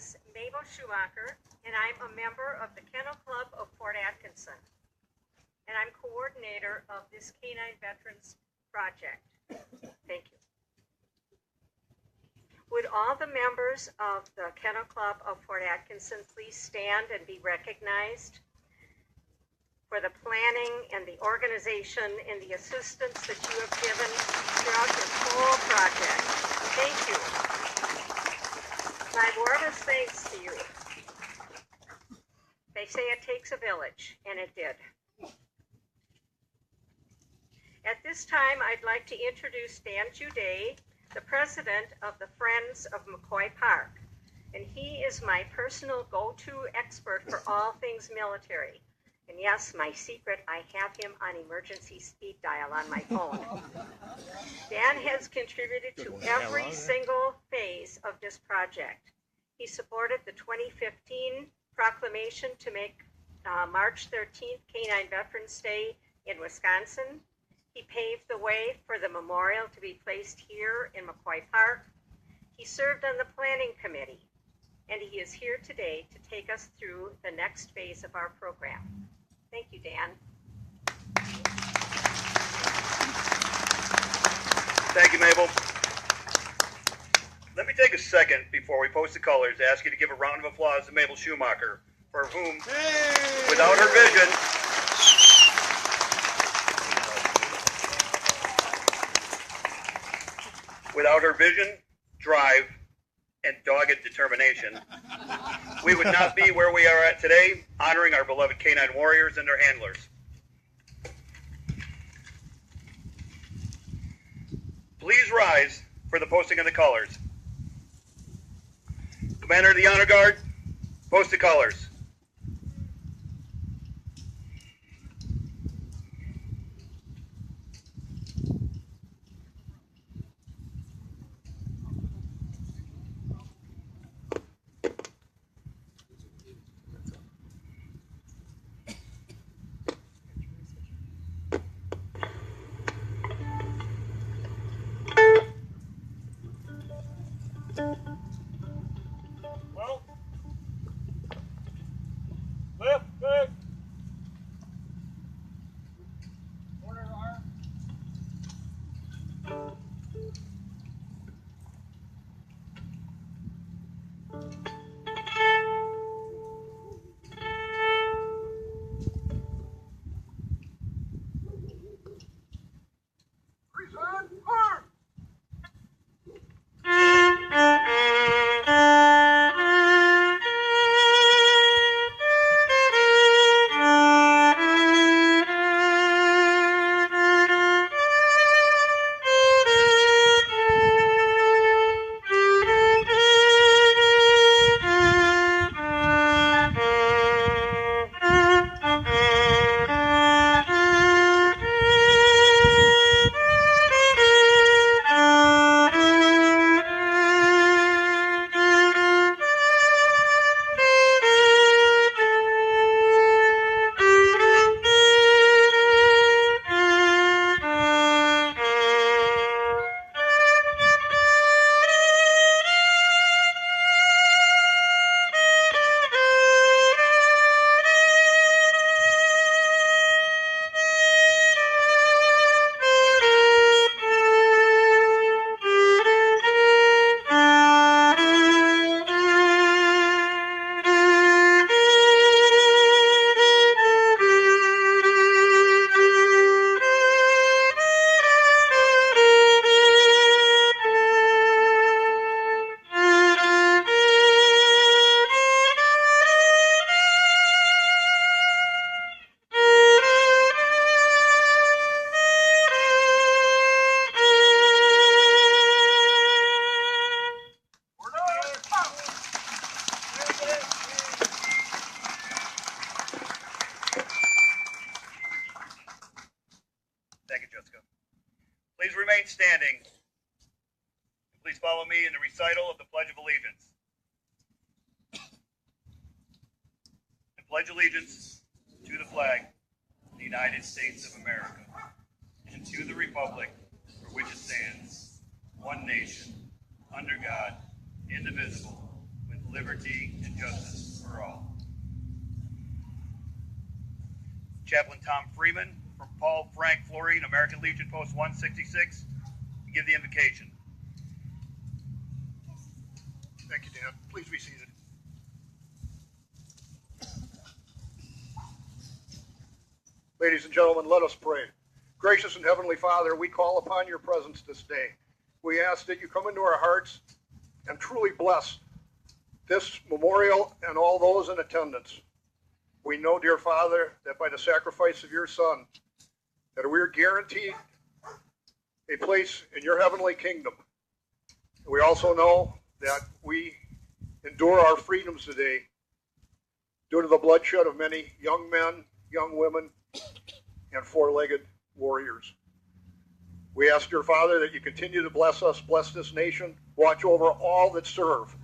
is Mabel Schumacher, and I'm a member of the Kennel Club of Fort Atkinson, and I'm coordinator of this Canine Veterans Project. Thank you. Would all the members of the Kennel Club of Fort Atkinson please stand and be recognized for the planning and the organization and the assistance that you have given throughout this whole project. Thank you. My warmest thanks to you. They say it takes a village, and it did. At this time, I'd like to introduce Dan Juday, the president of the Friends of McCoy Park, and he is my personal go-to expert for all things military. And yes, my secret, I have him on emergency speed dial on my phone. Dan has contributed to every single phase of this project. He supported the 2015 proclamation to make March 13th Canine Veterans Day in Wisconsin. He paved the way for the memorial to be placed here in McCoy Park. He served on the planning committee, and he is here today to take us through the next phase of our program. Thank you, Dan. Thank you, Mabel. Let me take a second before we post the colors to ask you to give a round of applause to Mabel Schumacher, for whom, without her vision, drive, and dogged determination, we would not be where we are at today, honoring our beloved canine warriors and their handlers. Please rise for the posting of the colors. Commander of the Honor Guard, post the colors. Please remain standing. Please follow me in the recital of the Pledge of Allegiance. I pledge allegiance to the flag of the United States of America and to the republic for which it stands, one nation, under God, indivisible, with liberty, and justice for all. Chaplain Tom Freeman from Paul Frank Florine, American Legion Post 166, to give the invocation. Thank you, Dan. Please be seated. Ladies and gentlemen, let us pray. Gracious and Heavenly Father, we call upon your presence this day. We ask that you come into our hearts and truly bless this memorial and all those in attendance. We know, dear Father, that by the sacrifice of your Son, that we're guaranteed a place in your heavenly kingdom. We also know that we endure our freedoms today due to the bloodshed of many young men, young women, and four-legged warriors. We ask, dear Father, that you continue to bless us, bless this nation, watch over all that serve,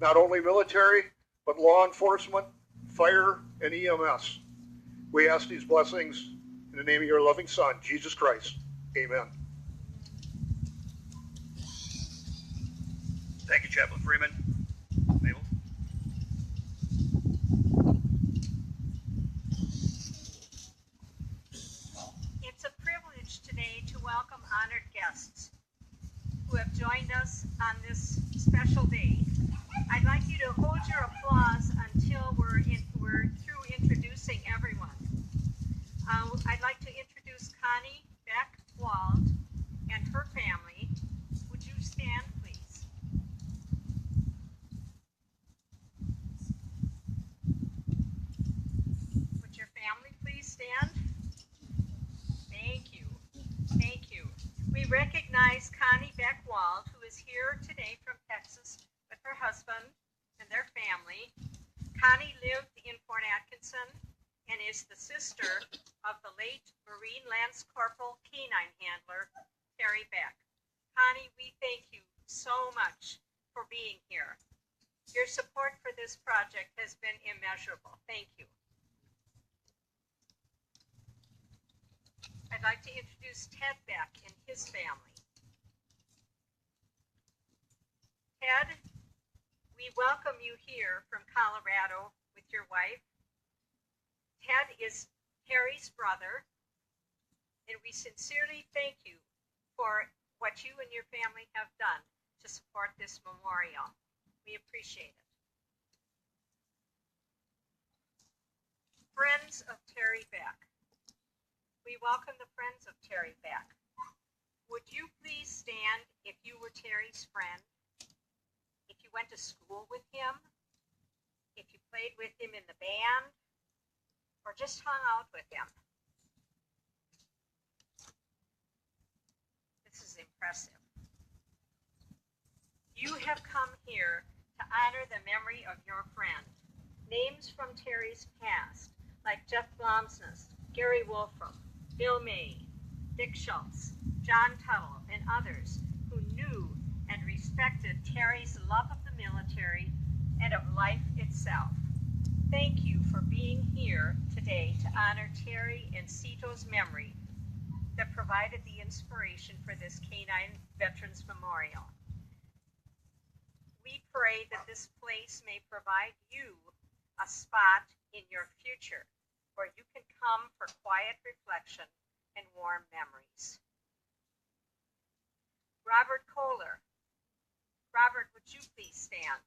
not only military, but law enforcement, fire, and EMS. We ask these blessings in the name of your loving Son, Jesus Christ. Amen. Thank you, Chaplain Freeman. Mabel? It's a privilege today to welcome honored guests who have joined us on this special day. I'd like you to hold your applause until we're through introducing everyone. I'd like to introduce Connie Beck-Wald and her family. Would you stand, please? Would your family please stand? Thank you. Thank you. We recognize Connie Beck-Wald, who is here today from Texas with her husband and their family. Connie lived in Fort Atkinson and is the sister of the late Marine Lance Corporal Canine Handler, Terry Beck. Connie, we thank you so much for being here. Your support for this project has been immeasurable. Thank you. I'd like to introduce Ted Beck and his family. Ted, we welcome you here from Colorado with your wife. Ted is Terry's brother, and we sincerely thank you for what you and your family have done to support this memorial. We appreciate it. Friends of Terry Beck. We welcome the friends of Terry Beck. Would you please stand if you were Terry's friend? If you went to school with him? If you played with him in the band? Or just hung out with him? This is impressive. You have come here to honor the memory of your friend. Names from Terry's past, like Jeff Blomsness, Gary Wolfram, Bill May, Dick Schultz, John Tuttle, and others who knew and respected Terry's love of the military and of life itself. Thank you for being here today to honor Terry and Cito's memory that provided the inspiration for this Canine Veterans Memorial. We pray that this place may provide you a spot in your future where you can come for quiet reflection and warm memories. Robert Kohler. Robert, would you please stand?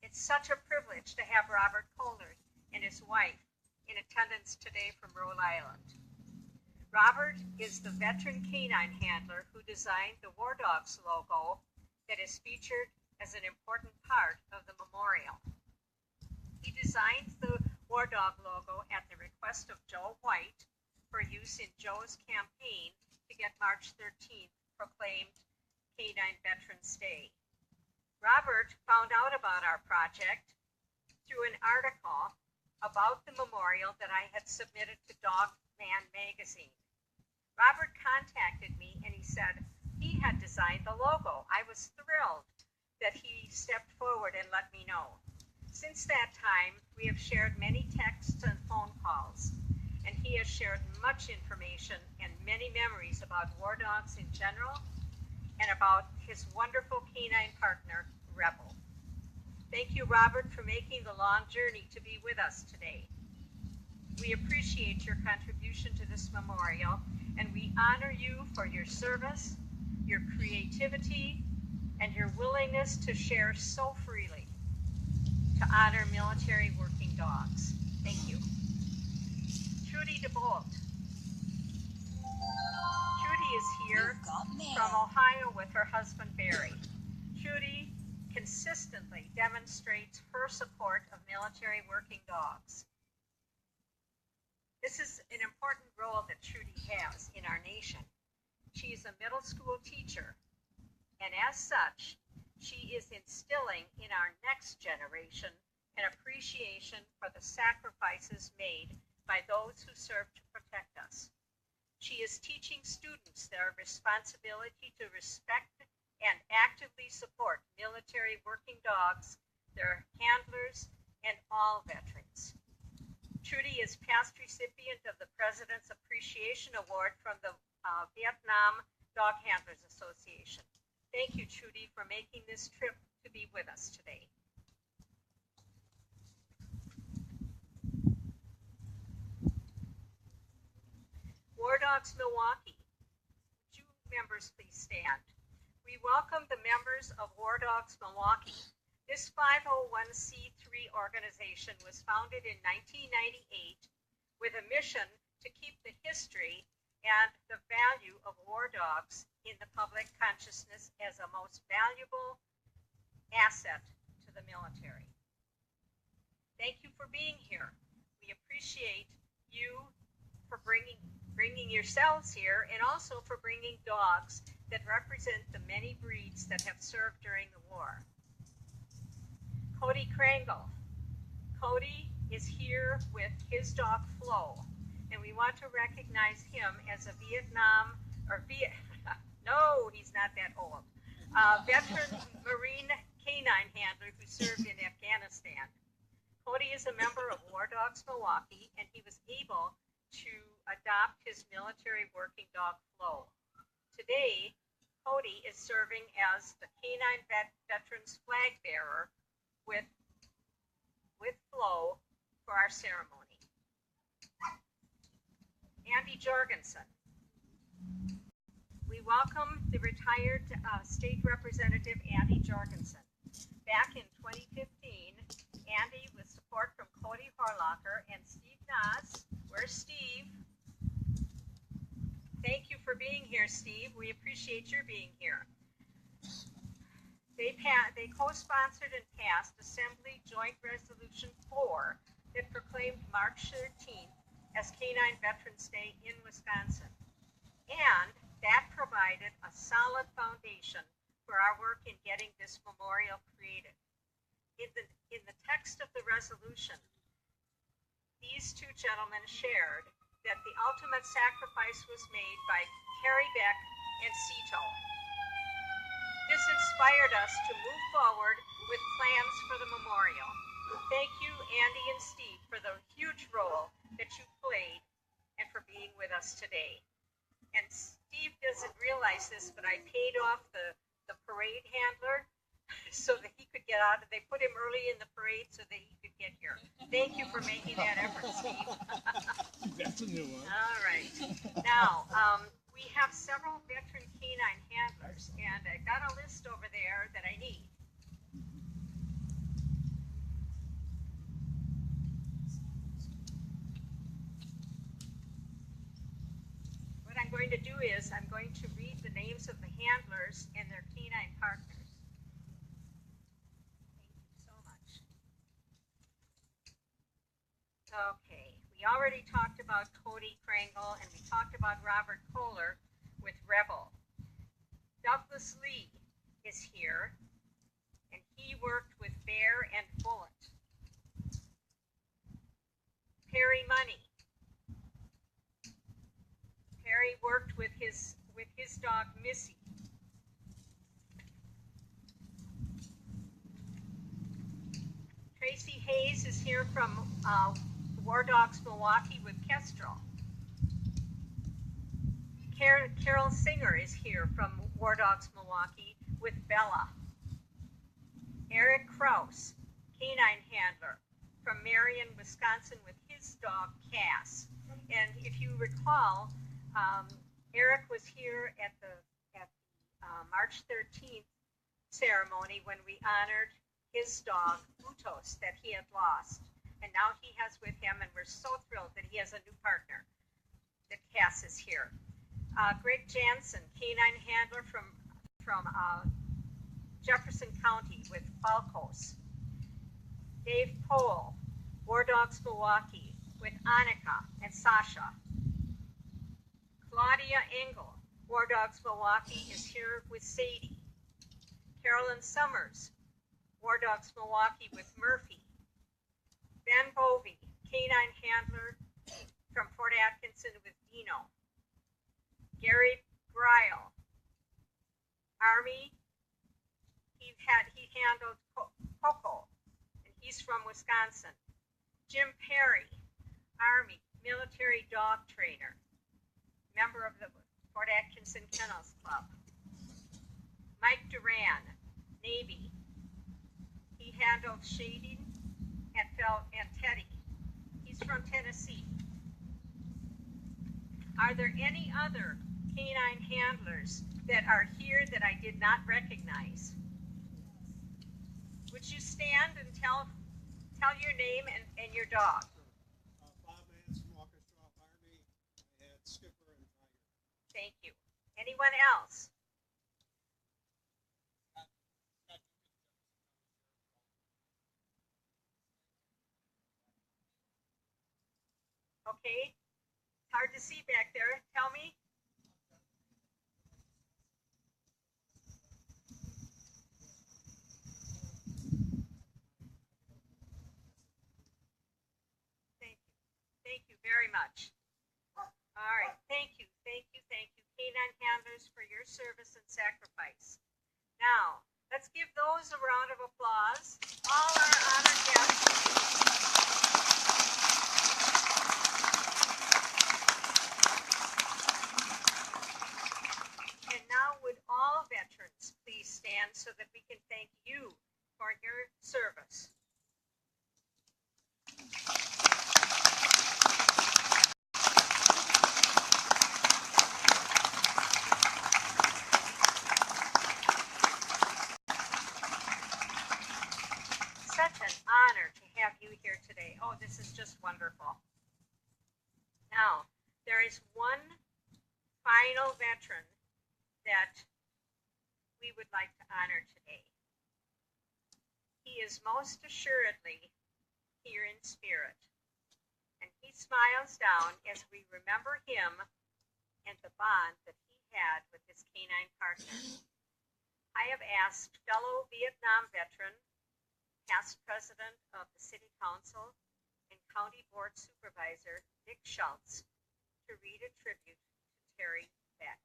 It's such a privilege to have Robert Kohler and his wife in attendance today from Rhode Island. Robert is the veteran canine handler who designed the War Dogs logo that is featured as an important part of the memorial. He designed the War Dog logo at the request of Joe White for use in Joe's campaign to get March 13th proclaimed Canine Veterans Day. Robert found out about our project through an article about the memorial that I had submitted to Dog Man magazine. Robert contacted me and he said he had designed the logo. I was thrilled that he stepped forward and let me know. Since that time, we have shared many texts and phone calls, and he has shared much information and many memories about War Dogs in general and about his wonderful canine partner, Rebel. Thank you, Robert, for making the long journey to be with us today. We appreciate your contribution to this memorial, and we honor you for your service, your creativity, and your willingness to share so freely to honor military working dogs. Thank you. Trudy DeBolt. Trudy is here from Ohio with her husband Barry. Trudy consistently demonstrates her support of military working dogs. This is an important role that Trudy has in our nation. She is a middle school teacher, and as such, she is instilling in our next generation an appreciation for the sacrifices made by those who serve to protect us. She is teaching students their responsibility to respect and actively support military working dogs, their handlers, and all veterans. Trudy is past recipient of the President's Appreciation Award from the Vietnam Dog Handlers Association. Thank you, Trudy, for making this trip to be with us today. War Dogs Milwaukee, would you members please stand? We welcome the members of War Dogs Milwaukee. This 501c3 organization was founded in 1998 with a mission to keep the history and the value of war dogs in the public consciousness as a most valuable asset to the military. Thank you for being here. We appreciate you for bringing yourselves here and also for bringing dogs that represent the many breeds that have served during the war. Cody Krangle. Cody is here with his dog Flo, and we want to recognize him as a no, he's not that old, veteran Marine canine handler who served in Afghanistan. Cody is a member of War Dogs Milwaukee, and he was able to adopt his military working dog Flo. Today, Cody is serving as the Canine Veterans Flag Bearer with Flo for our ceremony. Andy Jorgensen. We welcome the retired State Representative Andy Jorgensen. Back in 2015, Andy, with support from Cody Horlocker and Steve Nass, where's Steve? Thank you for being here, Steve. We appreciate your being here. They co-sponsored and passed Assembly Joint Resolution 4 that proclaimed March 13th as Canine Veterans Day in Wisconsin. And that provided a solid foundation for our work in getting this memorial created. In the text of the resolution, these two gentlemen shared that the ultimate sacrifice was made by Carrie Beck and Cito. This inspired us to move forward with plans for the memorial. Thank you, Andy and Steve, for the huge role that you played and for being with us today. And Steve doesn't realize this, but I paid off the parade handler so that he could get out. They put him early in the parade so that he could get here. Thank you for making that effort, Steve. That's a new one. All right. Now, we have several veteran canine handlers, and I got a list over there that I need. What I'm going to do is I'm going to read the names of the handlers and their canine partners. Thank you so much. Okay, we already talked about Cody Krangle, and we talked about Robert Kohler with Rebel. Douglas Lee is here, and he worked with Bear and Bullet. Perry Money. Perry worked with his dog Missy. Tracy Hayes is here from War Dogs Milwaukee with Kestrel. Carol Singer is here from War Dogs Milwaukee with Bella. Eric Kraus canine handler from Marion, Wisconsin, with his dog Cass. And if you recall, Eric was here at the March 13th ceremony when we honored his dog Butos that he had lost, and now he has with him, and we're so thrilled that he has a new partner. That Cass is here. Greg Jansen, canine handler from Jefferson County with Falcos. Dave Pohl, War Dogs Milwaukee with Annika and Sasha. Claudia Engel, War Dogs Milwaukee, is here with Sadie. Carolyn Summers, War Dogs Milwaukee with Murphy. Ben Bovey, canine handler from Fort Atkinson with Dino. Gary Greil, Army, he handled Coco, and he's from Wisconsin. Jim Perry, Army, military dog trainer, member of the Fort Atkinson Kennels Club. Mike Duran, Navy, he handled Shading and Teddy. He's from Tennessee. Are there any other canine handlers that are here that I did not recognize? Would you stand and tell your name and your dog? Bob Mance from Orchestra Army. I had Skipper and Tiger. Thank you. Anyone else? Okay. It's hard to see back there. Tell me. Thank you very much. All right. Thank you. Canine handlers, for your service and sacrifice. Now, let's give those a round of applause. All our honored guests. And now would all veterans please stand so that we can thank you for your service. Such an honor to have you here today. Oh, this is just wonderful. Now, there is one final veteran that we would like to honor today. He is most assuredly here in spirit, and he smiles down as we remember him and the bond that he had with his canine partner. I have asked fellow Vietnam veteran, past president of the City Council and County Board Supervisor Dick Schultz to read a tribute to Terry Beck.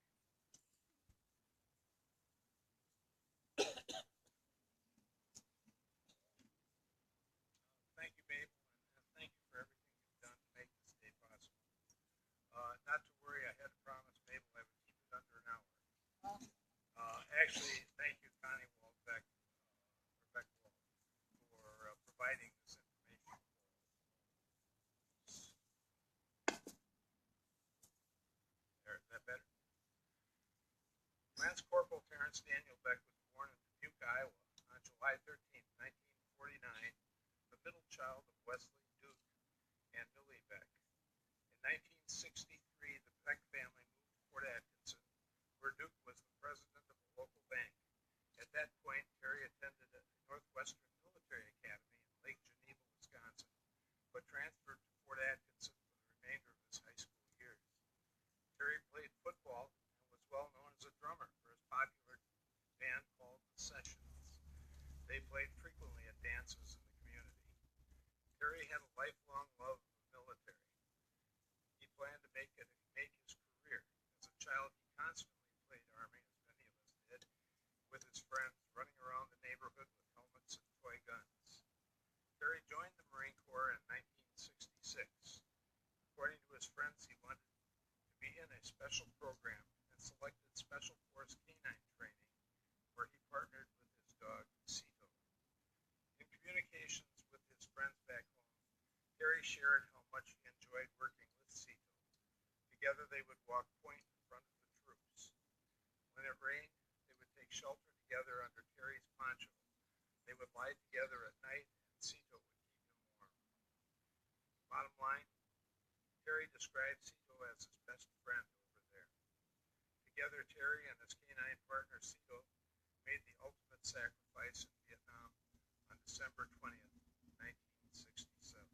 Thank you, Babe, and thank you for everything you've done to make this day possible. Not to worry, I had promised Mabel I would keep it under an hour. Actually, thank you, Connie Waldbeck, Rebecca Wald, for providing this information. There, is that better? Lance Corporal Terrence Daniel Beck was born in Dubuque, Iowa on July 13, 1949, the middle child of Wesley Duke and Millie Beck. In 1963, the Beck family moved to Fort Atkinson, where Duke was the president of a local bank. At that point, Terry attended a Northwestern Military Academy in Lake Geneva, Wisconsin, but transferred to Fort Atkinson for the remainder of his high school years. Terry played football and was well known as a drummer for his popular band called The Sessions. They played frequently at dances in the community. Terry had a lifelong love of the military. He planned to make his career. As a child, he constantly played Army, as many of us did, with his friends, running around the neighborhood with helmets and toy guns. Terry joined the Marine Corps in 1966. According to his friends, he wanted to be in a special program and selected Special Force Canine Training, where he partnered with his dog, Cito. In communications shared how much he enjoyed working with Cito. Together they would walk point in front of the troops. When it rained, they would take shelter together under Terry's poncho. They would lie together at night, and Cito would keep him warm. Bottom line, Terry described Cito as his best friend over there. Together, Terry and his canine partner Cito made the ultimate sacrifice in Vietnam on December 20th, 1967.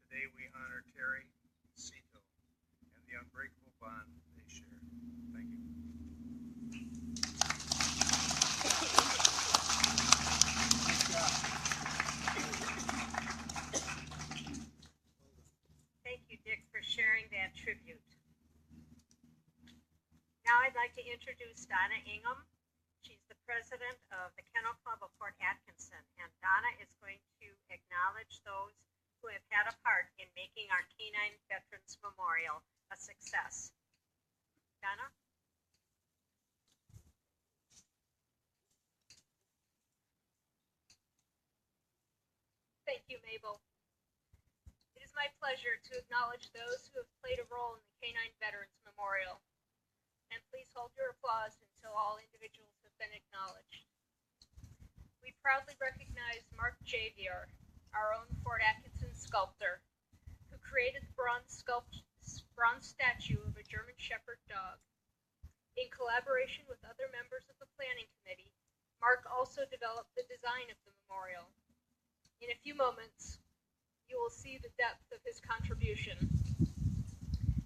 Today we honor Terry, Cito, and the unbreakable bond they shared. Thank you. Thank you, Dick, for sharing that tribute. Now I'd like to introduce Donna Ingham. She's the president of the Kennel Club of Fort Atkinson, and Donna is going to acknowledge those who have had a part in making our Canine Veterans Memorial a success. Donna? Thank you, Mabel. It is my pleasure to acknowledge those who have played a role in the Canine Veterans Memorial. And please hold your applause until all individuals have been acknowledged. We proudly recognize Mark Javier, our own Fort Atkinson sculptor, who created the bronze statue of a German Shepherd dog. In collaboration with other members of the planning committee, Mark also developed the design of the memorial. In a few moments, you will see the depth of his contribution.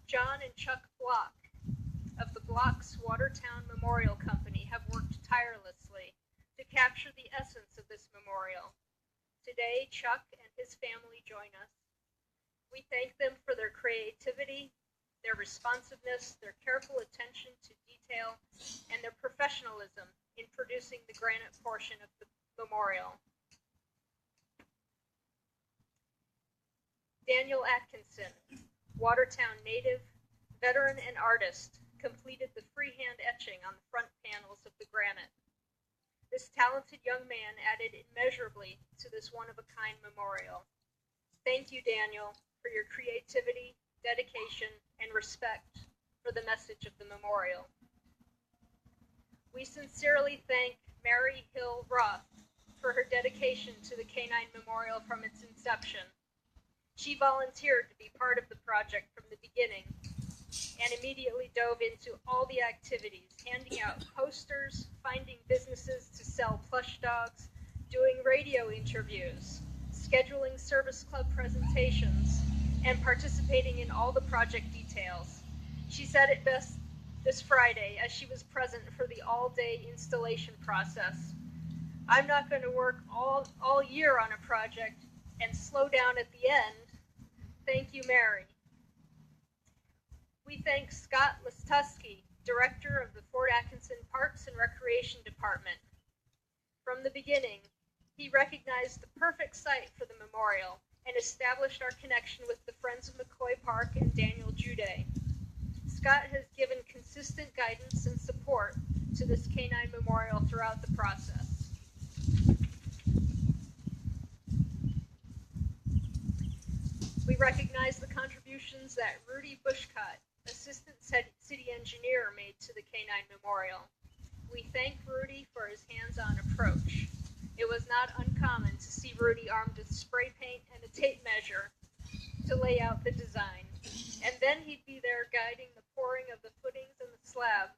John and Chuck Block of the Block's Watertown Memorial Company have worked tirelessly to capture the essence of this memorial. Today, Chuck and his family join us. We thank them for their creativity, their responsiveness, their careful attention to detail, and their professionalism in producing the granite portion of the memorial. Daniel Atkinson, Watertown native, veteran, and artist, completed the freehand etching on the front panels of the granite. This talented young man added immeasurably to this one-of-a-kind memorial. Thank you, Daniel, for your creativity, dedication, and respect for the message of the memorial. We sincerely thank Mary Hill Roth for her dedication to the Canine Memorial from its inception. She volunteered to be part of the project from the beginning and immediately dove into all the activities, handing out posters, finding businesses to sell plush dogs, doing radio interviews, scheduling service club presentations, and participating in all the project details. She said it best this Friday as she was present for the all-day installation process. I'm not going to work all year on a project and slow down at the end. Thank you, Mary. We thank Scott Listusky, Director of the Fort Atkinson Parks and Recreation Department. From the beginning, he recognized the perfect site for the memorial and established our connection with the Friends of McCoy Park and Daniel Jude. Scott has given consistent guidance and support to this canine memorial throughout the process. We recognize the contributions that Rudy Bushcott, Assistant City Engineer, made to the Canine Memorial. We thank Rudy for his hands-on approach. It was not uncommon to see Rudy armed with spray paint and a tape measure to lay out the design. And then he'd be there guiding the pouring of the footings and the slab.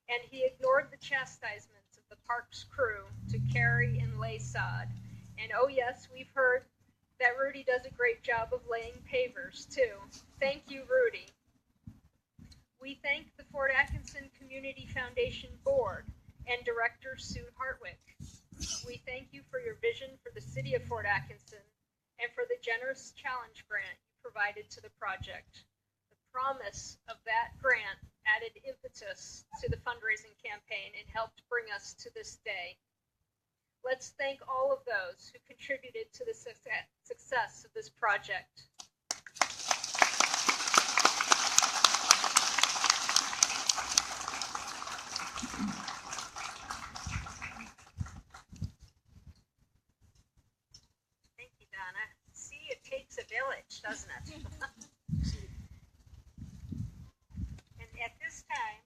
And he ignored the chastisements of the park's crew to carry and lay sod. And oh yes, we've heard that Rudy does a great job of laying pavers, too. Thank you, Rudy. We thank the Fort Atkinson Community Foundation Board and Director Sue Hartwick. We thank you for your vision for the city of Fort Atkinson and for the generous challenge grant you provided to the project. The promise of that grant added impetus to the fundraising campaign and helped bring us to this day. Let's thank all of those who contributed to the success of this project. Thank you, Donna. See, it takes a much, doesn't it? And at this time,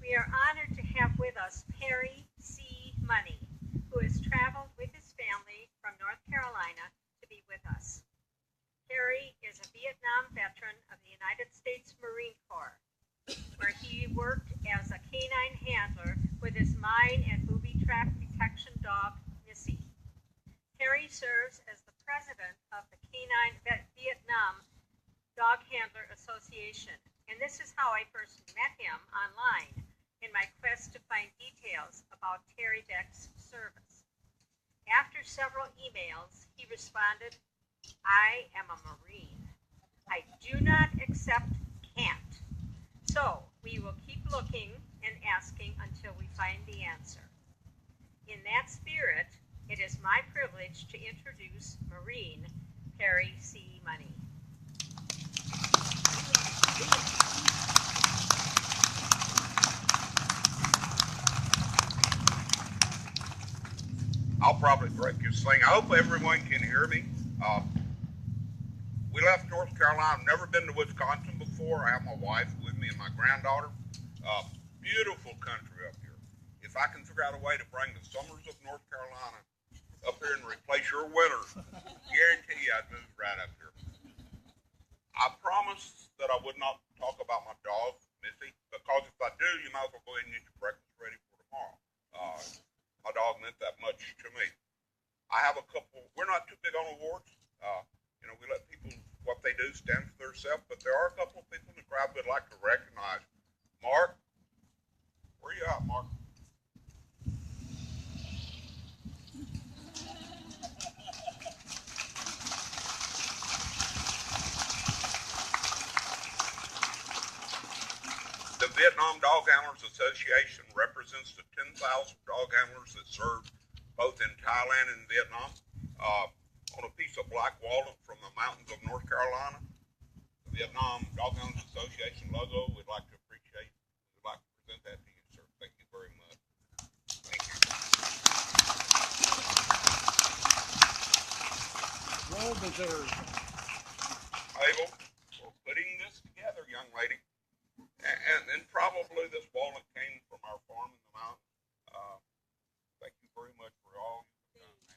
we are honored to have with us Perry C. Money, who has traveled with his family from North Carolina to be with us. Perry is a Vietnam veteran of the United States Marine Corps, where he worked as a canine handler with his mine and booby trap detection dog, Missy. Perry serves as the president of the Canine Vietnam Dog Handler Association, and this is how I first met him online in my quest to find details about Terry Beck's service. After several emails, he responded, "I am a Marine. I do not accept can't. So we will keep looking and asking until we find the answer." In that spirit, it is my privilege to introduce Marine Perry C. Money. I'll probably break this thing. I hope everyone can hear me. We left North Carolina. I've never been to Wisconsin before. I have my wife with me and my granddaughter. Beautiful country up here. If I can figure out a way to bring the summers of North Carolina up here and replace your winters, guarantee you I'd move right up here. I promised that I would not talk about my dog, Missy, because if I do, you might as well go ahead and get your breakfast ready for tomorrow. My dog meant that much to me. I have a couple, we're not too big on awards. We let people, what they do, stand for themselves, but there are a couple of people in the crowd we'd like to recognize. Mark, where you at, Mark? The Vietnam Dog Handlers Association represents the 10,000 dog handlers that served both in Thailand and Vietnam. On a piece of black walnut from the mountains of North Carolina, the Vietnam Dog Handlers Association logo, we'd like to appreciate, we'd like to present that to you, sir. Thank you very much. Thank you. Well deserved. Mabel, we're putting this together, young lady. And probably this walnut came from our farm in the mountains. Thank you very much for all you've done, man.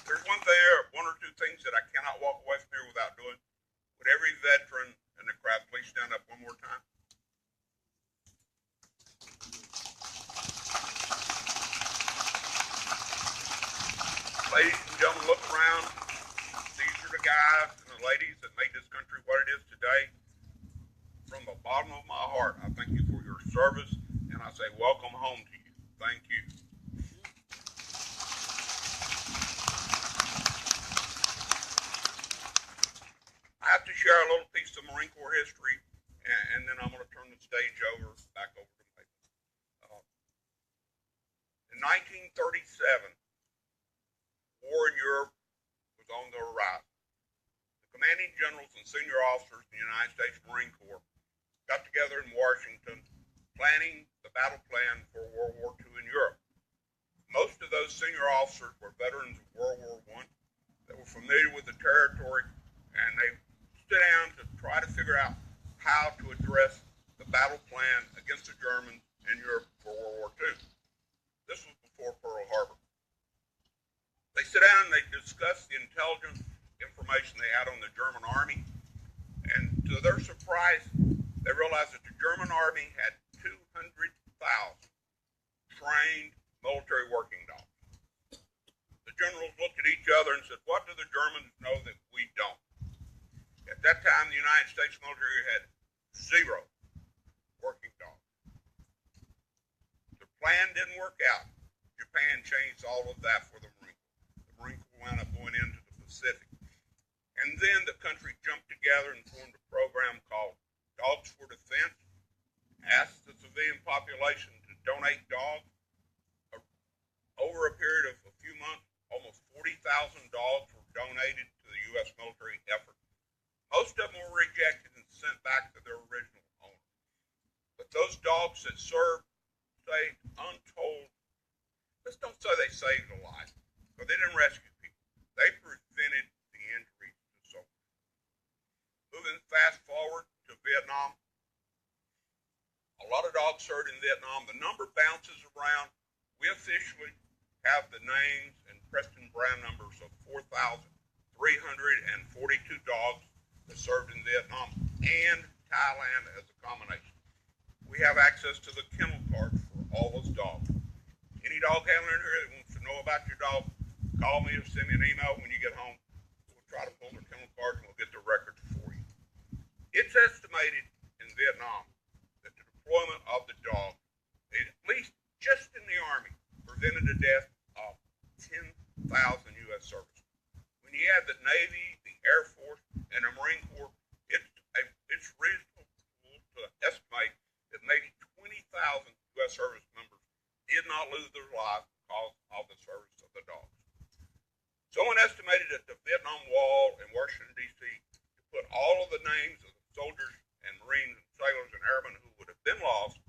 There's one or two things that I cannot walk away from here without doing. Would every veteran in the crowd please stand up one more time? Ladies and gentlemen, look around. These are the guys and the ladies that made this country what it is today. From the bottom of my heart, I thank you for your service, and I say welcome home to you. Thank you. I have to share a little piece of Marine Corps history, and then I'm going to turn the stage back over to Michael. In 1937, war in Europe was on the horizon. The commanding generals and senior officers in the United States Marine Corps got together in Washington planning the battle plan for World War II in Europe. Most of those senior officers were veterans of World War I that were familiar with the territory, and they stood down to try to figure out how to address the battle plan against the Germans in Europe for World War II. This was before Pearl Harbor. They sit down and they discuss the intelligence information they had on the German army, and to their surprise, they realized that the German army had 200,000 trained military working dogs. The generals looked at each other and said, "What do the Germans know that we don't?" At that time, the United States military had 0 working dogs. The plan didn't work out. Japan changed all of that for the Marine Corps. The Marine Corps wound up going into the Pacific. And then the country jumped together and formed a program called Dogs for Defense, asked the civilian population to donate dogs. Over a period of a few months, almost 40,000 dogs were donated to the U.S. military effort. Most of them were rejected and sent back to their original owners. But those dogs that served saved untold don't say they saved a life, because they didn't rescue people. They prevented the injuries to soldiers. Moving fast forward to Vietnam, a lot of dogs served in Vietnam. The number bounces around. We officially have the names and Preston Brown numbers of 4,342 dogs that served in Vietnam and Thailand as a combination. We have access to the kennel cards for all those dogs. Any dog handler in here that wants to know about your dog, call me or send me an email when you get home. We'll try to pull their kennel cards and we'll get the records for you. It's estimated in Vietnam that the deployment of the dog, at least just in the Army, prevented the death of 10,000 U.S. servicemen. When you add the Navy, the Air Force, and the Marine Corps, it's reasonable to estimate that maybe 20,000 U.S. service members did not lose their lives because of the service of the dogs. Someone estimated that the Vietnam Wall in Washington, D.C., to put all of the names of the soldiers and Marines and sailors and airmen who would have been lost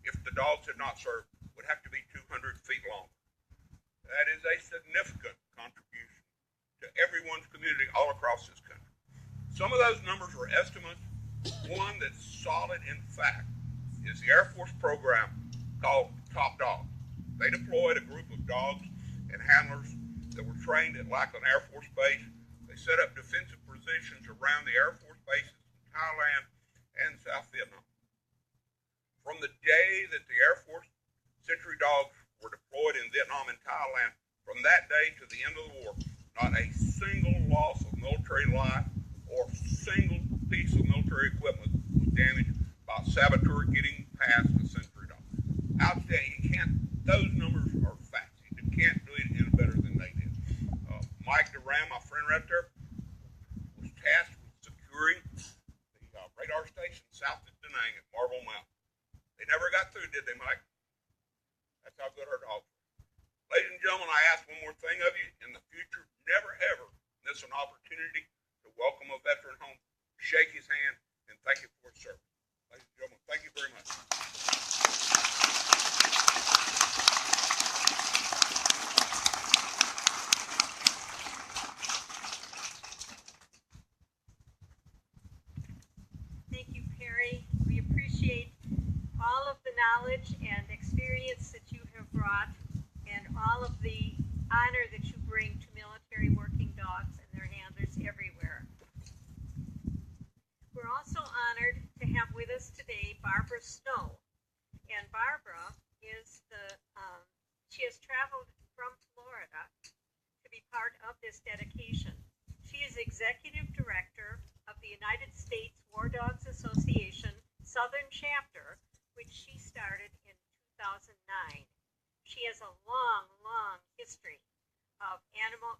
if the dogs had not served would have to be 200 feet long. That is a significant contribution to everyone's community all across this country. Some of those numbers are estimates. One that's solid in fact is the Air Force program called Top Dog. They deployed a group of dogs and handlers that were trained at Lackland Air Force Base. They set up defensive positions around the Air Force bases in Thailand and South Vietnam. From the day that the Air Force Sentry dogs were deployed in Vietnam and Thailand, from that day to the end of the war, not a single loss of military life or single piece of military equipment was damaged by a saboteur getting past the sentry dog. Outstanding. You can't, those numbers are facts. You can't do it any better than they did. Mike Duran, my friend right there, was tasked with securing the radar station south of Da Nang at Marble Mountain. They never got through, did they, Mike? That's how good our dogs were. Ladies and gentlemen, I ask one more thing of you. In the future, never ever miss an opportunity to welcome a veteran home, shake his hand, and thank him for his service. Ladies and gentlemen, thank you very much. Thank you, Perry. We appreciate all of the knowledge and experience that you have brought and all of the honor that you bring to military working dogs and their handlers everywhere. We're also honored to have with us today Barbara Snow. And Barbara is she has traveled from Florida to be part of this dedication. She is Executive Director of the United States War Dogs Association Southern Chapter, which she started in 2009. She has a long, long history of animal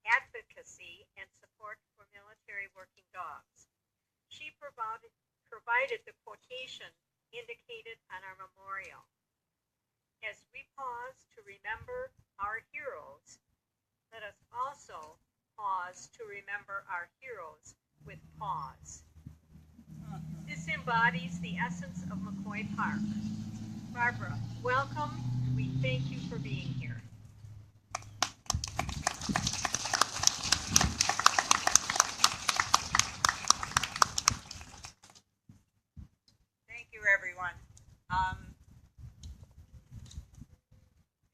advocacy and support for military working dogs. She provided the quotation indicated on our memorial. As we pause to remember our heroes, let us also pause to remember our heroes with pause. This embodies the essence of McCoy Park. Barbara, welcome, and we thank you for being here. Thank you, everyone.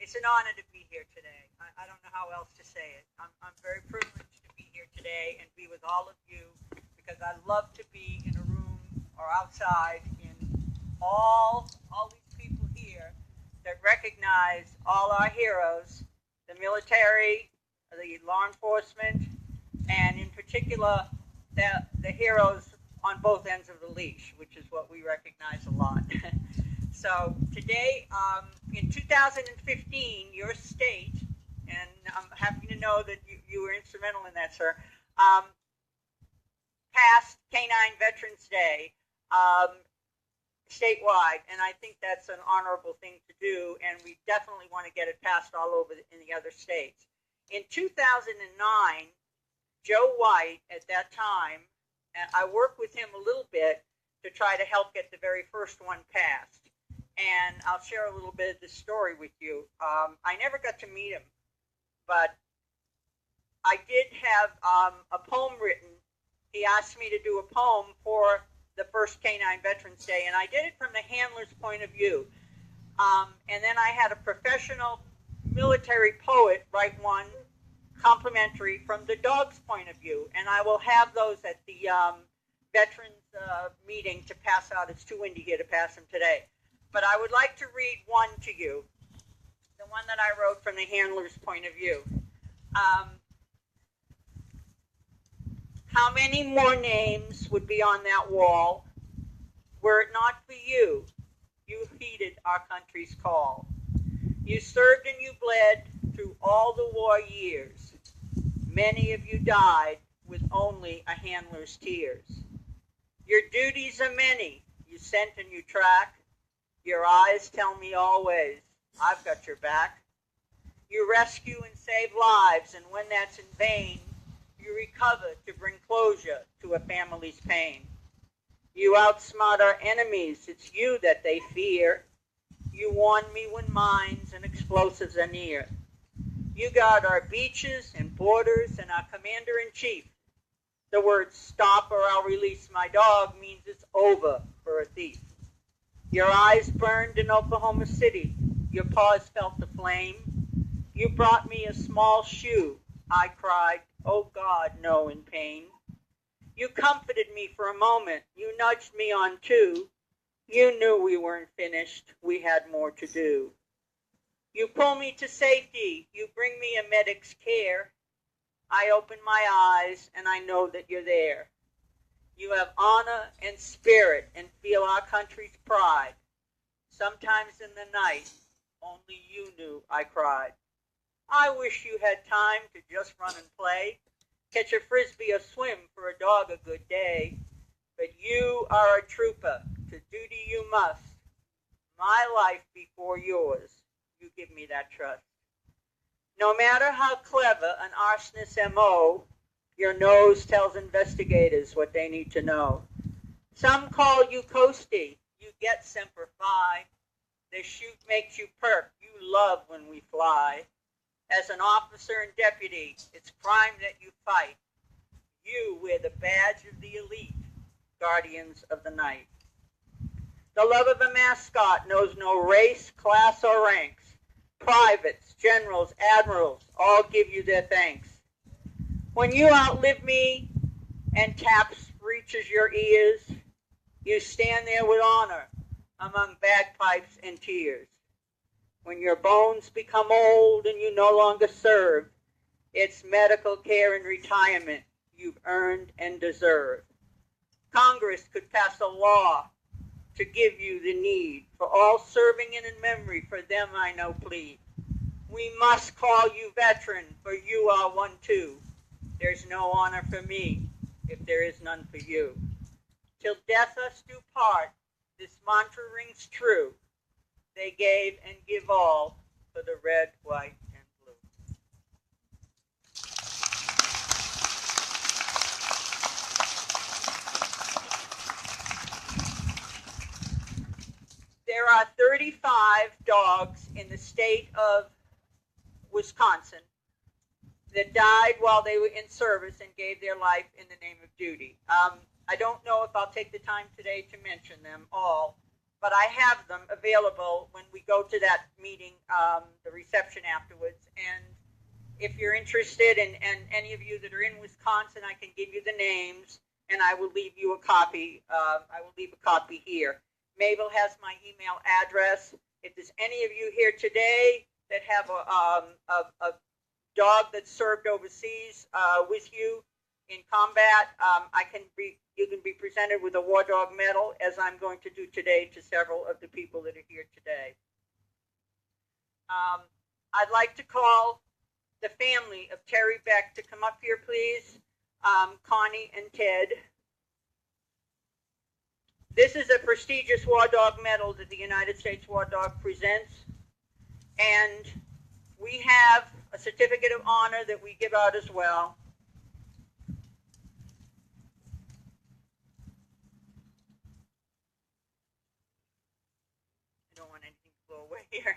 It's an honor to be here today. I don't know how else to say it. I'm very privileged to be here today and be with all of you because I love to be in a room or outside in all these people here that recognize all our heroes, the military, the law enforcement, and in particular the heroes on both ends of the leash, which is what we recognize a lot. So today, in 2015, your state, and I'm happy to know that you were instrumental in that, sir, passed Canine Veterans Day statewide, and I think that's an honorable thing to do, and we definitely want to get it passed all over in the other states. In 2009, Joe White, at that time, and I worked with him a little bit to try to help get the very first one passed. and I'll share a little bit of this story with you. I never got to meet him, but I did have a poem written. He asked me to do a poem for the first Canine Veterans Day, and I did it from the handler's point of view. And then I had a professional military poet write one complimentary from the dog's point of view, and I will have those at the veterans meeting to pass out. It's too windy here to pass them today. But I would like to read one to you, the one that I wrote from the handler's point of view. How many more names would be on that wall were it not for you? You heeded our country's call. You served and you bled through all the war years. Many of you died with only a handler's tears. Your duties are many. You sent and you track. Your eyes tell me always, I've got your back. You rescue and save lives, and when that's in vain, you recover to bring closure to a family's pain. You outsmart our enemies. It's you that they fear. You warn me when mines and explosives are near. You guard our beaches and borders and our commander-in-chief. The word stop or I'll release my dog means it's over for a thief. Your eyes burned in Oklahoma City. Your paws felt the flame. You brought me a small shoe. I cried, oh God, no, in pain. You comforted me for a moment. You nudged me on too. You knew we weren't finished. We had more to do. You pull me to safety. You bring me a medic's care. I open my eyes and I know that you're there. You have honor and spirit and feel our country's pride. Sometimes in the night, only you knew I cried. I wish you had time to just run and play, catch a frisbee or swim for a dog a good day. But you are a trooper, to duty you must. My life before yours, you give me that trust. No matter how clever an arsonist's M.O., your nose tells investigators what they need to know. Some call you Coastie, you get Semper Fi. The shoot makes you perk, you love when we fly. As an officer and deputy, it's crime that you fight. You wear the badge of the elite, guardians of the night. The love of a mascot knows no race, class, or ranks. Privates, generals, admirals, all give you their thanks. When you outlive me and taps reaches your ears, you stand there with honor among bagpipes and tears. When your bones become old and you no longer serve, it's medical care and retirement you've earned and deserve. Congress could pass a law to give you the need. For all serving and in memory, for them I know plead. We must call you veteran, for you are one too. There's no honor for me if there is none for you. Till death us do part, this mantra rings true. They gave and give all for the red, white, and blue. There are 35 dogs in the state of Wisconsin that died while they were in service and gave their life in the name of duty. I don't know if I'll take the time today to mention them all, but I have them available when we go to that meeting, the reception afterwards. And if you're interested, and any of you that are in Wisconsin, I can give you the names, and I will leave you a copy. I will leave a copy here. Mabel has my email address. If there's any of you here today that have a dog that served overseas with you in combat, you can be presented with a War Dog Medal, as I'm going to do today to several of the people that are here today. I'd like to call the family of Terry Beck to come up here, please. Connie and Ted. This is a prestigious War Dog Medal that the United States War Dog presents, and we have a certificate of honor that we give out as well. I don't anything to blow away here.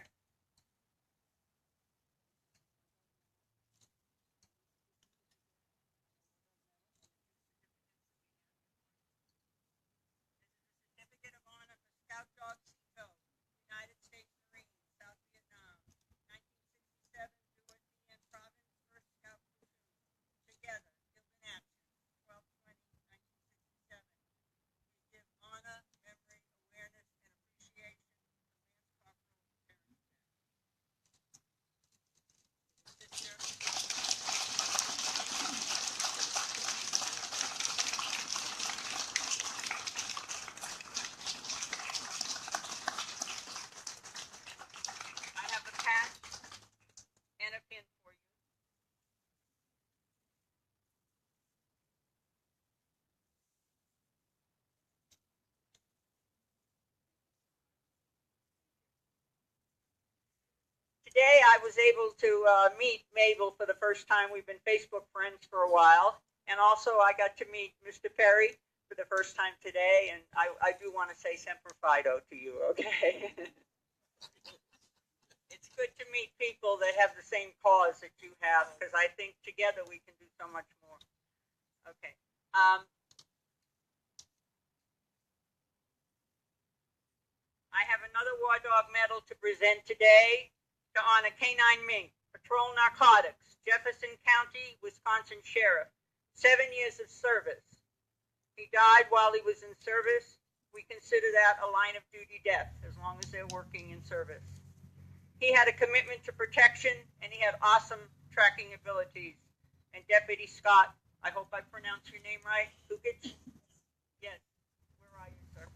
Certificate of Honor for Scout Dog Seato, United States Marines, South Vietnam, 1967, Duo Dien Province, 1st Scout Platoon. Together, Killed in Action, 12/20/1967. We give honor, memory, awareness, and appreciation to Lance Corporal Terrence. Sister. I have a patch and a pin for you. Today I was able to meet Mabel for the first time. We've been Facebook friends for a while. And also I got to meet Mr. Perry for the first time today. And I do want to say Semper Fido to you, okay? It's good to meet people that have the same cause that you have, because I think together we can do so much more. Okay. I have another War Dog medal to present today to honor K9 Mink, Patrol Narcotics, Jefferson County, Wisconsin Sheriff, 7 years of service. He died while he was in service. We consider that a line of duty death, as long as they're working in service. He had a commitment to protection, and he had awesome tracking abilities. And Deputy Scott, I hope I pronounced your name right, Hukic? Yes. Where are you, sir?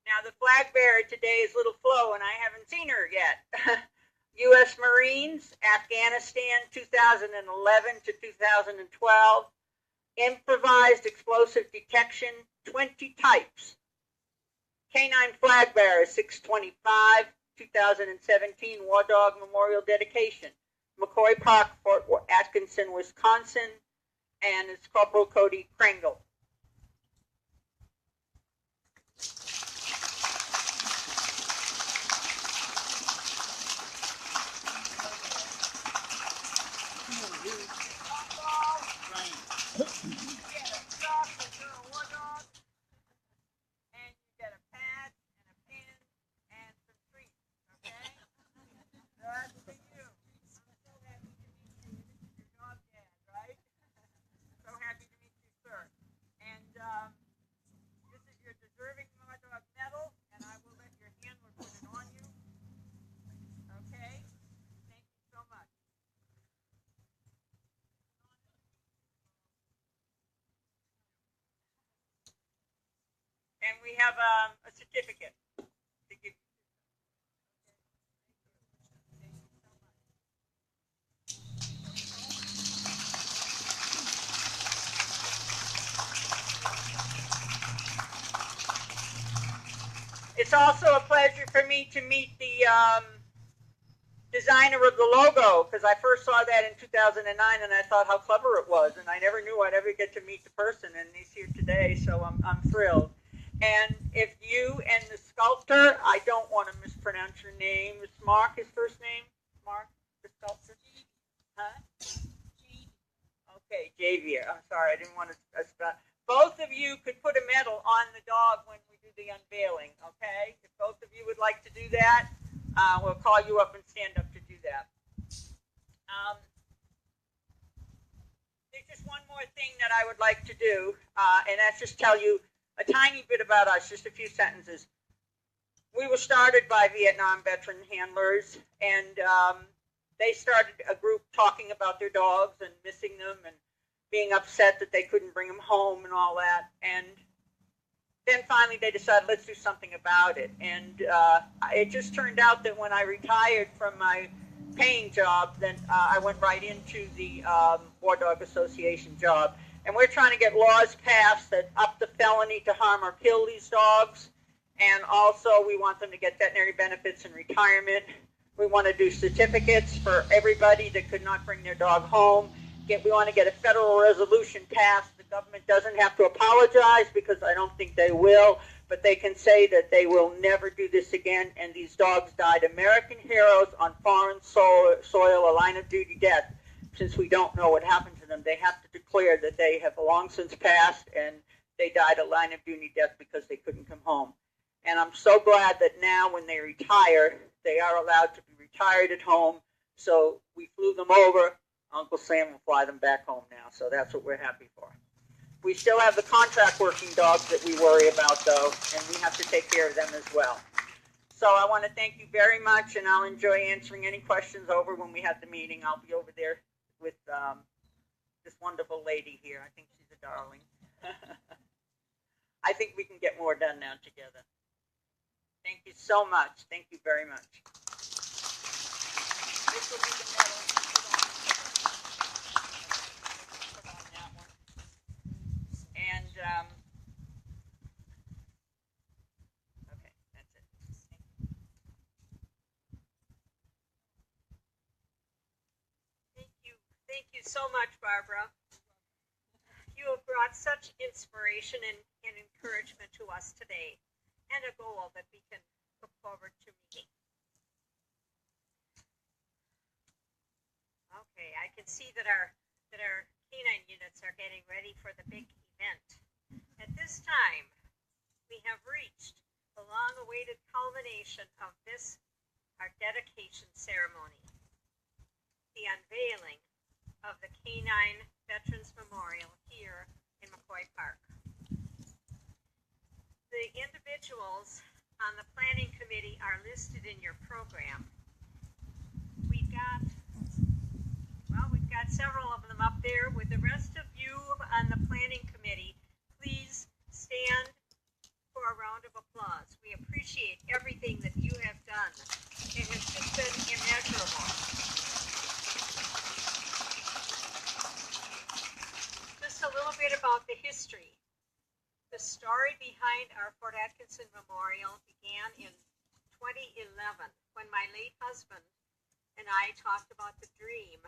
Now, the flag bearer today is Little Flo, and I haven't seen her yet. U.S. Marines, Afghanistan, 2011 to 2012. Improvised explosive detection, 20 types. K9 flag bearer, 625, 2017, War Dog Memorial Dedication. McCoy Park, Fort Atkinson, Wisconsin, and it's Corporal Cody Kringle. And we have a certificate to give you. It's also a pleasure for me to meet the designer of the logo, because I first saw that in 2009 and I thought how clever it was, and I never knew I'd ever get to meet the person, and he's here today, so I'm thrilled. And if you and the sculptor, I don't want to mispronounce your name. Is Mark his first name? Mark, the sculptor? Huh? Okay, Javier. I'm sorry, I didn't want to spell. Both of you could put a medal on the dog when we do the unveiling, okay? If both of you would like to do that, we'll call you up and stand up to do that. There's just one more thing that I would like to do, and that's just tell you a tiny bit about us, just a few sentences. we were started by Vietnam veteran handlers, and they started a group talking about their dogs and missing them and being upset that they couldn't bring them home and all that. And then finally they decided, let's do something about it. And it just turned out that when I retired from my paying job, then I went right into the War Dog Association job. And we're trying to get laws passed that up the felony to harm or kill these dogs. And also we want them to get veterinary benefits in retirement. We want to do certificates for everybody that could not bring their dog home. We want to get a federal resolution passed. The government doesn't have to apologize, because I don't think they will, but they can say that they will never do this again. And these dogs died American heroes on foreign soil, a line of duty death. Since we don't know what happened to them, they have to declare that they have long since passed and they died a line of duty death because they couldn't come home. And I'm so glad that now when they retire, they are allowed to be retired at home. So we flew them over. Uncle Sam will fly them back home now. So that's what we're happy for. We still have the contract working dogs that we worry about, though, and we have to take care of them as well. So I want to thank you very much, and I'll enjoy answering any questions over when we have the meeting. I'll be over there with this wonderful lady here. I think she's a darling. I think we can get more done now together. Thank you so much. Thank you very much. This will be the medal. Put on that one. And, okay, that's it. Thank you so much, Barbara. You have brought such inspiration and encouragement to us today, and a goal that we can look forward to meeting. Okay, I can see that our canine units are getting ready for the big event. At this time, we have reached the long-awaited culmination of this, our dedication ceremony, the unveiling of the Canine Veterans Memorial here in McCoy Park. The individuals on the planning committee are listed in your program. We've got several of them up there. With the rest of you on the planning committee, please stand for a round of applause. We appreciate everything that you have done. It has just been immeasurable. Just a little bit about the history. The story behind our Fort Atkinson Memorial began in 2011 when my late husband and I talked about the dream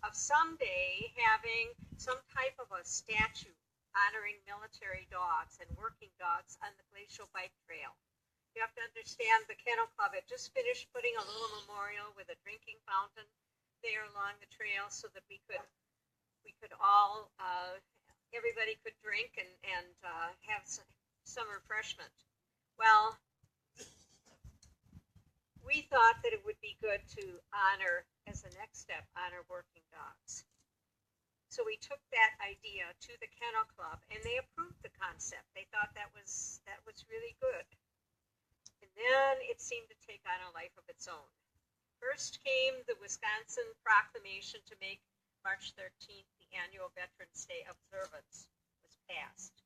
of someday having some type of a statue honoring military dogs and working dogs on the Glacial Bike Trail. You have to understand, the Kennel Club had just finished putting a little memorial with a drinking fountain there along the trail so that we could all, everybody could drink and have some refreshment. Well, we thought that it would be good to honor, as the next step, honor working dogs. So we took that idea to the Kennel Club, and they approved the concept. They thought that was really good. And then it seemed to take on a life of its own. First came the Wisconsin proclamation to make March 13th the annual Veterans Day observance was passed.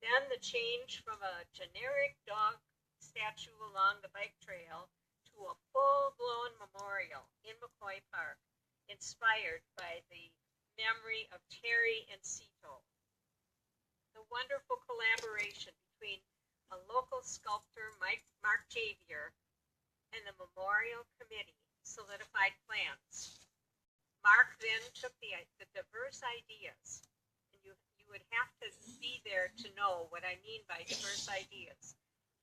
Then the change from a generic dog statue along the bike trail to a full-blown memorial in McCoy Park, inspired by the memory of Terry and Cito. The wonderful collaboration between a local sculptor, Mark Javier, and the Memorial Committee solidified plans. Mark then took the diverse ideas, and you would have to be there to know what I mean by diverse ideas.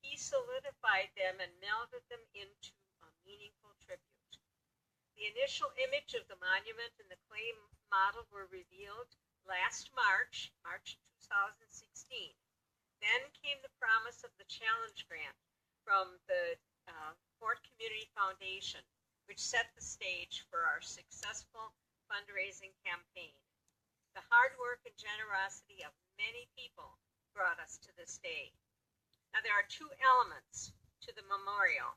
He solidified them and melded them into a meaningful tribute. The initial image of the monument and the clay model were revealed last March 2016. Then came the promise of the challenge grant from the Fort Community Foundation, which set the stage for our successful fundraising campaign. The hard work and generosity of many people brought us to this day. Now, there are two elements to the memorial,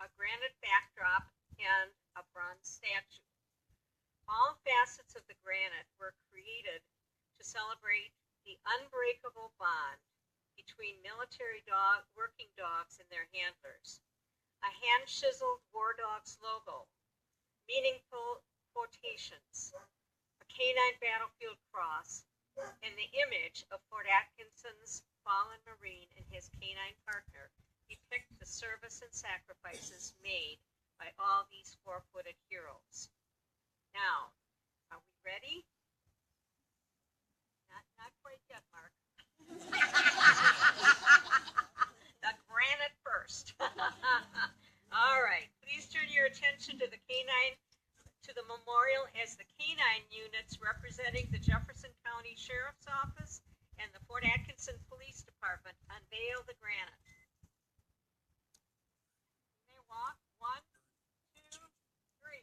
a granite backdrop, and a bronze statue. All facets of the granite were created to celebrate the unbreakable bond between military working dogs and their handlers. A hand-chiseled War Dogs logo, meaningful quotations, a canine battlefield cross, and the image of Fort Atkinson's fallen Marine and his canine partner depict the service and sacrifices made by all these four-footed heroes. Now, are we ready? Not quite yet, Mark. The granite first. All right, please turn your attention to the memorial as the canine units representing the Jefferson County Sheriff's Office and the Fort Atkinson Police Department unveil the granite. You may walk. 1, 2, 3.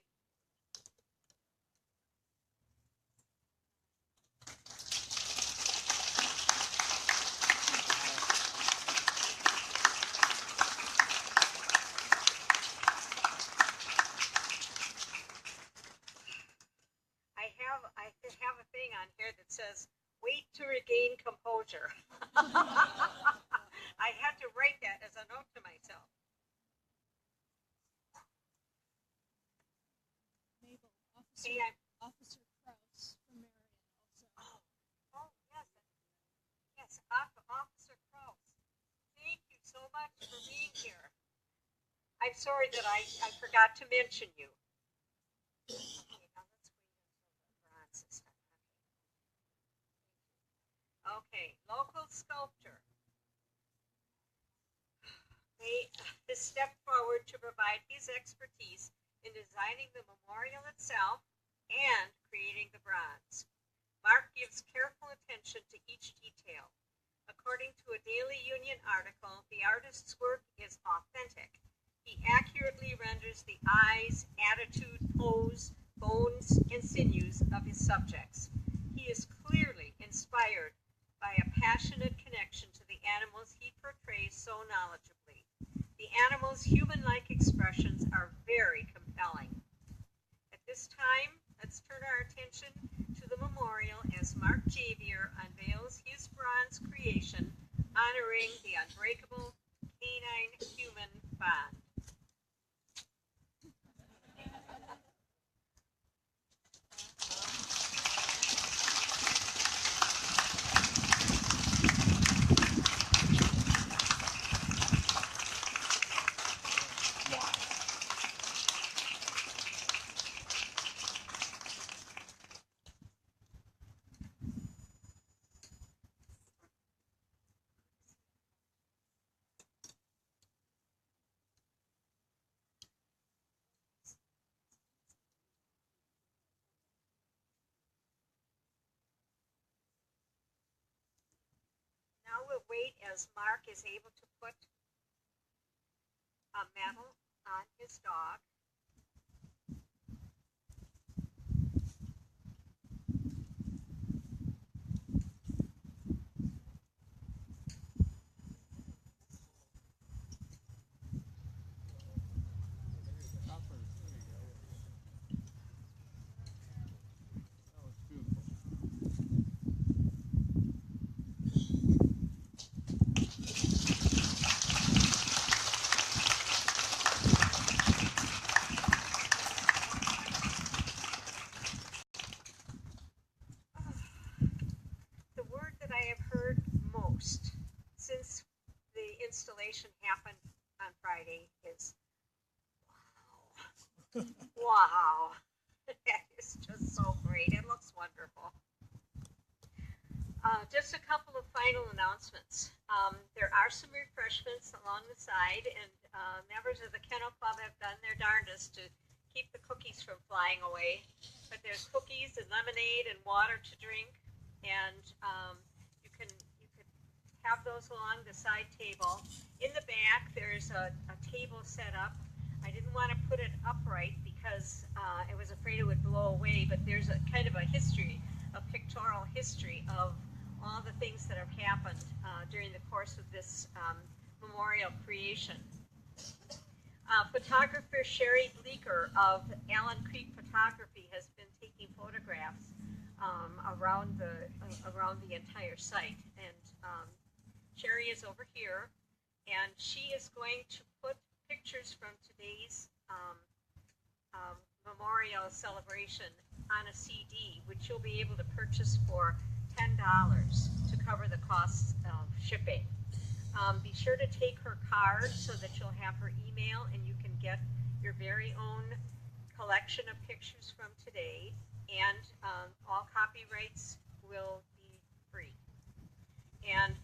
I have a thing on here that says, wait to regain composure. I had to write that as a note to myself. Mabel, Hey, Officer Krause from Marion also. Oh, yes, Officer Krause. Thank you so much for being here. I'm sorry that I forgot to mention you. Okay, now let's wait until the bronze is done. Okay, local sculptor. He has stepped forward to provide his expertise in designing the memorial itself and creating the bronze. Mark gives careful attention to each detail. According to a Daily Union article, the artist's work is authentic. He accurately renders the eyes, attitude, pose, bones, and sinews of his subjects. He is clearly inspired by a passionate connection to the animals he portrays so knowledgeably. The animals' human-like expressions are very compelling. At this time, let's turn our attention to the memorial as Mark Javier unveils his bronze creation honoring the unbreakable canine-human bond. Now we'll wait as Mark is able to put a medal on his dog. The word that I have heard most since the installation happened on Friday is wow. Wow. That is just so great. It looks wonderful. Just a couple of final announcements. There are some refreshments along the side, and members of the Kennel Club have done their darndest to keep the cookies from flying away. But there's cookies and lemonade and water to drink, and you can have those along the side table. In the back, there's a table set up. I didn't want to put it upright because I was afraid it would blow away, but there's a kind of a history, a pictorial history of all the things that have happened during the course of this memorial creation. Photographer Sherry Bleeker of Allen Creek Photography has been taking photographs around the entire site, and Sherry is over here, and she is going to put pictures from today's memorial celebration on a CD, which you'll be able to purchase for $10 to cover the costs of shipping. Be sure to take her card so that you'll have her email and you can get your very own collection of pictures from today, and all copyrights will be free. And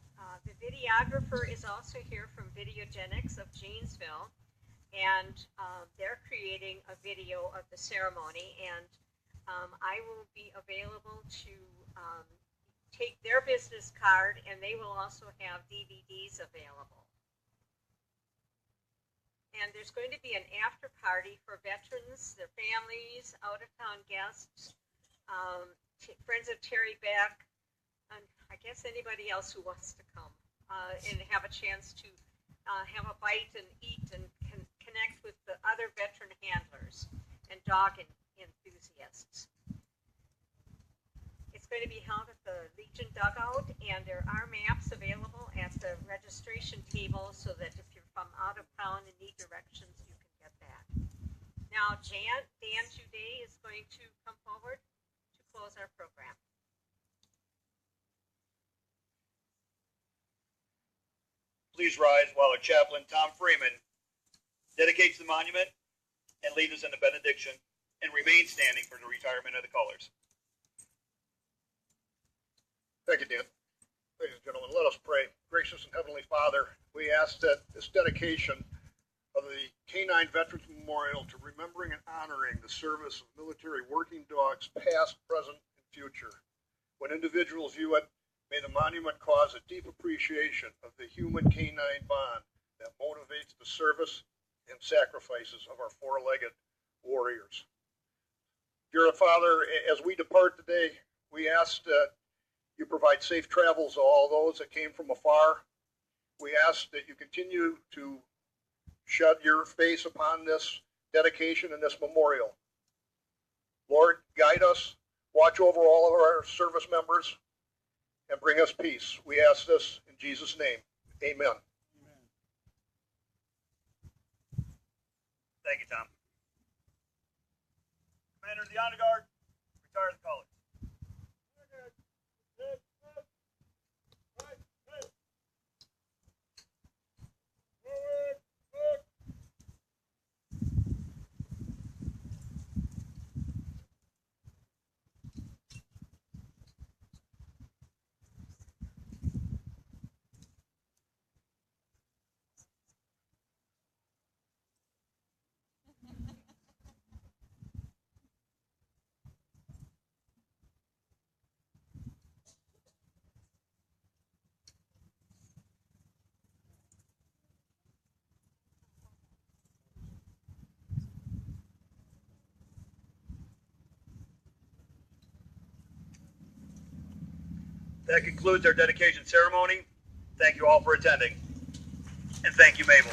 the videographer is also here from Videogenics of Janesville, and they're creating a video of the ceremony, and I will be available to take their business card, and they will also have DVDs available. And there's going to be an after party for veterans, their families, out-of-town guests, friends of Terry Beck, and I guess anybody else who wants to come and have a chance to have a bite and eat and connect with the other veteran handlers and dog enthusiasts. It's going to be held at the Legion Dugout, and there are maps available at the registration table so that if you're from out of town and need directions, you can get that. Now, Dan Juday is going to come forward to close our program. Please rise while our chaplain, Tom Freeman, dedicates the monument and leads us in the benediction, and remain standing for the retirement of the colors. Thank you, Dan. Ladies and gentlemen, let us pray. Gracious and Heavenly Father, we ask that this dedication of the K-9 Veterans Memorial to remembering and honoring the service of military working dogs, past, present, and future. When individuals view it, may the monument cause a deep appreciation of the human K-9 bond that motivates the service and sacrifices of our four-legged warriors. Dear Father, as we depart today, we ask that you provide safe travels to all those that came from afar. We ask that you continue to shed your face upon this dedication and this memorial. Lord, guide us, watch over all of our service members, and bring us peace. We ask this in Jesus' name. Amen. Thank you, Tom. Commander of the Honor Guard, retire the colors. That concludes our dedication ceremony. Thank you all for attending. And thank you, Mabel.